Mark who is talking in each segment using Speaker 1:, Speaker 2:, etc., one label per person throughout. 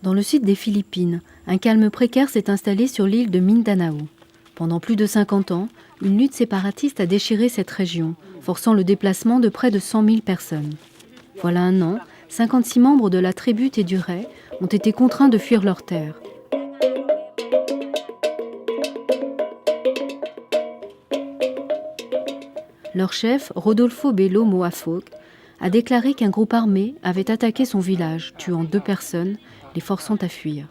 Speaker 1: Dans le sud des Philippines, un calme précaire s'est installé sur l'île de Mindanao. Pendant plus de 50 ans, une lutte séparatiste a déchiré cette région, forçant le déplacement de près de 100 000 personnes. Voilà un an, 56 membres de la tribu Téduray ont été contraints de fuir leurs terres. Leur chef, Rodolfo Bello Moafok, a déclaré qu'un groupe armé avait attaqué son village, tuant 2 personnes, les forçant à fuir.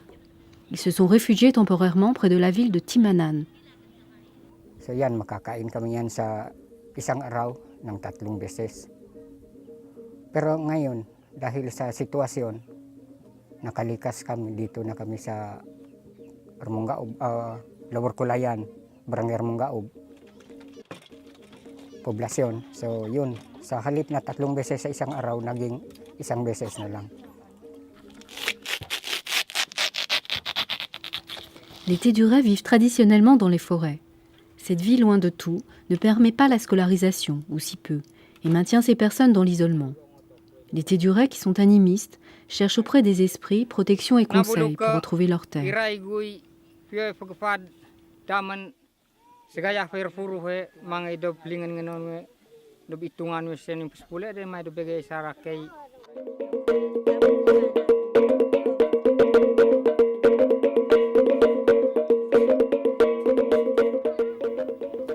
Speaker 1: Ils se sont réfugiés temporairement près de la ville de Timanan.
Speaker 2: So yan, makakain kami yan sa isang araw ng 3 beses. Pero ngayon, dahil sa sitwasyon, nakalikas kami dito na kami sa Armongaob, Lower Culayan, Barangay Armongaob, poblasyon. So yun, sa halip na 3 beses sa isang araw, naging 1 beses na lang.
Speaker 1: Les Téduray vivent traditionnellement dans les forêts. Cette vie loin de tout ne permet pas la scolarisation, ou si peu, et maintient ces personnes dans l'isolement. Les Téduray, qui sont animistes, cherchent auprès des esprits protection et conseils pour retrouver leur terre.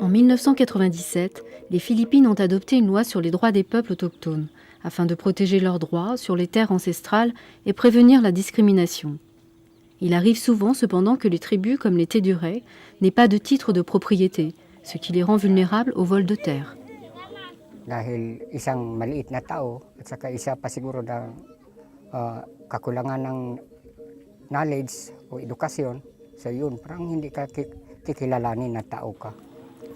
Speaker 1: En 1997, les Philippines ont adopté une loi sur les droits des peuples autochtones, afin de protéger leurs droits sur les terres ancestrales et prévenir la discrimination. Il arrive souvent cependant que les tribus comme les Téduray n'aient pas de titre de propriété, ce qui les rend vulnérables au vol de terre.
Speaker 2: Dahil isang maliit na tao at saka isa pa siguro na kakulangan ng knowledge o edukasyon, so yun, parang hindi ka kikilalanin na tao ka.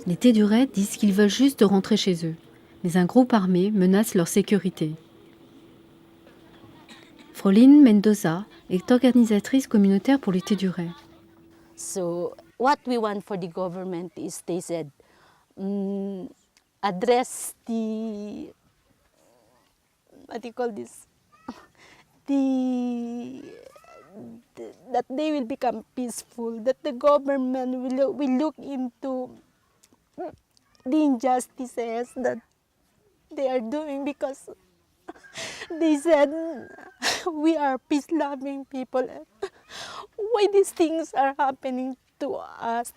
Speaker 1: Les Téduray disent qu'ils veulent juste rentrer chez eux, mais un groupe armé menace leur sécurité. Froline Mendoza est organisatrice communautaire pour les Téduray.
Speaker 3: So what we want for the government is, they said, address the, what do you call this, that they will become peaceful, that the government will look into the injustices that they are doing, because they said we are peace-loving people. Why these things are happening to us?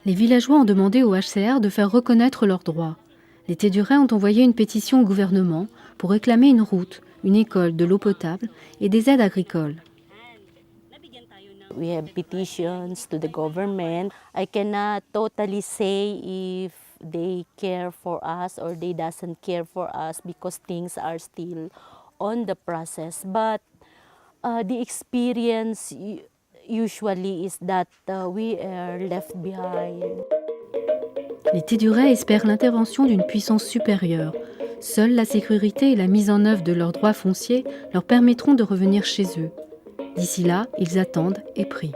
Speaker 1: Les villageois ont demandé au HCR de faire reconnaître leurs droits. Les Téduray ont envoyé une pétition au gouvernement pour réclamer une route, une école, de l'eau potable et des aides agricoles.
Speaker 3: We have petitions to the government. I cannot totally say if they care for us or they doesn't care for us, because things are still on the process. But the experience usually is that we are left behind.
Speaker 1: Les Téduray espèrent l'intervention d'une puissance supérieure. Seule la sécurité et la mise en œuvre de leurs droits fonciers leur permettront de revenir chez eux. D'ici là, ils attendent et prient.